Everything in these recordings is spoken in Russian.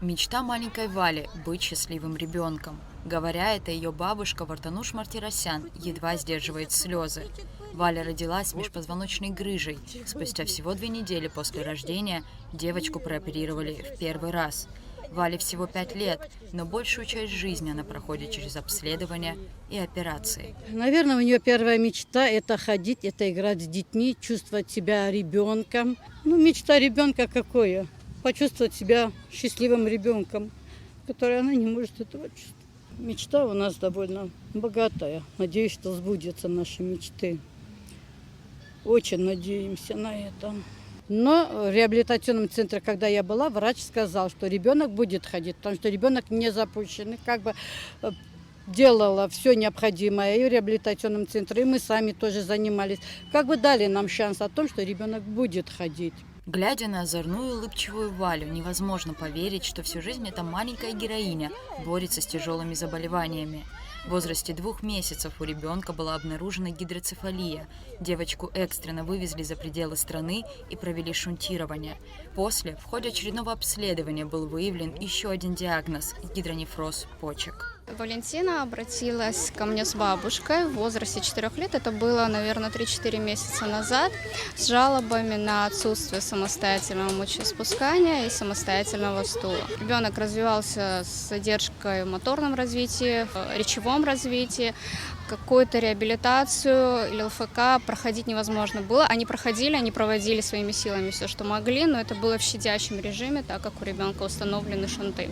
Мечта маленькой Вали – быть счастливым ребенком. Говоря это, ее бабушка Вартануш Мартиросян едва сдерживает слезы. Валя родилась с межпозвоночной грыжей. Спустя всего 2 недели после рождения девочку прооперировали в первый раз. Вале всего 5 лет, но большую часть жизни она проходит через обследования и операции. Наверное, у нее первая мечта – это ходить, это играть с детьми, чувствовать себя ребенком. Мечта ребенка какое? Почувствовать себя счастливым ребенком, который она не может этого чувствовать. Мечта у нас довольно богатая. Надеюсь, что сбудутся наши мечты. Очень надеемся на это. Но в реабилитационном центре, когда я была, врач сказал, что ребенок будет ходить, потому что ребенок не запущенный. Делала все необходимое и в реабилитационном центре, и мы сами тоже занимались. Дали нам шанс о том, что ребенок будет ходить. Глядя на озорную улыбчивую Валю, невозможно поверить, что всю жизнь эта маленькая героиня борется с тяжелыми заболеваниями. В возрасте 2 месяцев у ребенка была обнаружена гидроцефалия. Девочку экстренно вывезли за пределы страны и провели шунтирование. После, в ходе очередного обследования, был выявлен еще один диагноз – гидронефроз почек. Валентина обратилась ко мне с бабушкой в возрасте 4 лет, это было, наверное, 3-4 месяца назад, с жалобами на отсутствие самостоятельного мочеиспускания и самостоятельного стула. Ребенок развивался с задержкой в моторном развитии, в речевом развитии. Какую-то реабилитацию или ЛФК проходить невозможно было. Они проводили своими силами все, что могли, но это было в щадящем режиме, так как у ребенка установлены шунты.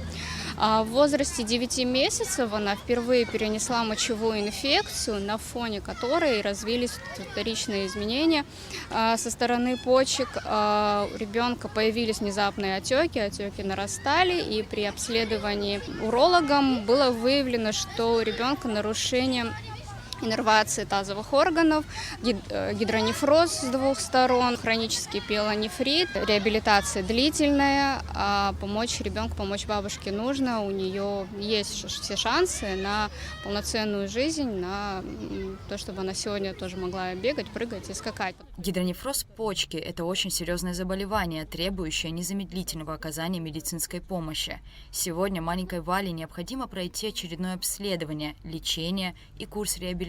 А в возрасте 9 месяцев она впервые перенесла мочевую инфекцию, на фоне которой развились вторичные изменения со стороны почек. У ребенка появились внезапные отеки нарастали, и при обследовании урологом было выявлено, что у ребенка нарушение иннервации тазовых органов, гидронефроз с 2 сторон, хронический пиелонефрит, реабилитация длительная, а помочь ребенку, помочь бабушке нужно, у нее есть все шансы на полноценную жизнь, на то, чтобы она сегодня тоже могла бегать, прыгать и скакать. Гидронефроз почки – это очень серьезное заболевание, требующее незамедлительного оказания медицинской помощи. Сегодня маленькой Вале необходимо пройти очередное обследование, лечение и курс реабилитации.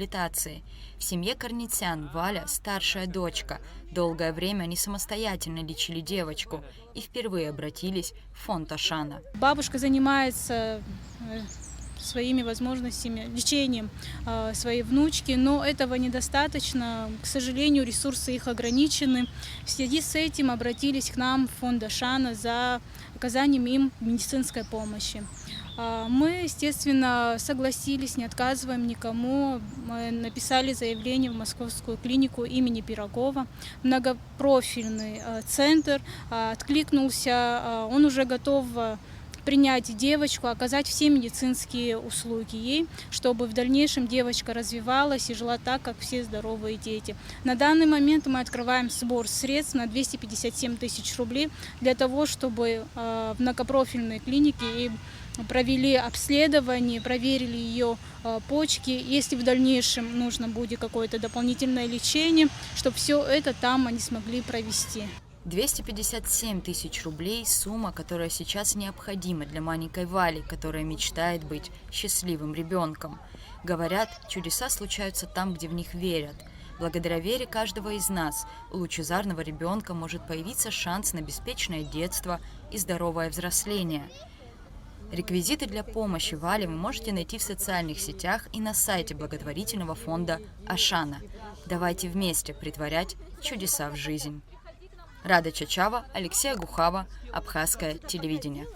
В семье Корнитян Валя – старшая дочка. Долгое время они самостоятельно лечили девочку и впервые обратились в фонд Ашана. Бабушка занимается своими возможностями, лечением своей внучки, но этого недостаточно. К сожалению, ресурсы их ограничены. В связи с этим обратились к нам в фонд Ашана за оказанием им медицинской помощи. Мы, естественно, согласились, не отказываем никому. Мы написали заявление в Московскую клинику имени Пирогова. Многопрофильный центр откликнулся, он уже готов принять девочку, оказать все медицинские услуги ей, чтобы в дальнейшем девочка развивалась и жила так, как все здоровые дети. На данный момент мы открываем сбор средств на 257 тысяч рублей для того, чтобы в многопрофильной клинике провели обследование, проверили ее почки. Если в дальнейшем нужно будет какое-то дополнительное лечение, чтобы все это там они смогли провести. 257 тысяч рублей – сумма, которая сейчас необходима для маленькой Вали, которая мечтает быть счастливым ребенком. Говорят, чудеса случаются там, где в них верят. Благодаря вере каждого из нас у лучезарного ребенка может появиться шанс на беспечное детство и здоровое взросление. Реквизиты для помощи Вале вы можете найти в социальных сетях и на сайте благотворительного фонда Ашана. Давайте вместе претворять чудеса в жизнь. Рада Чачава, Алексея Гухава, Абхазское телевидение.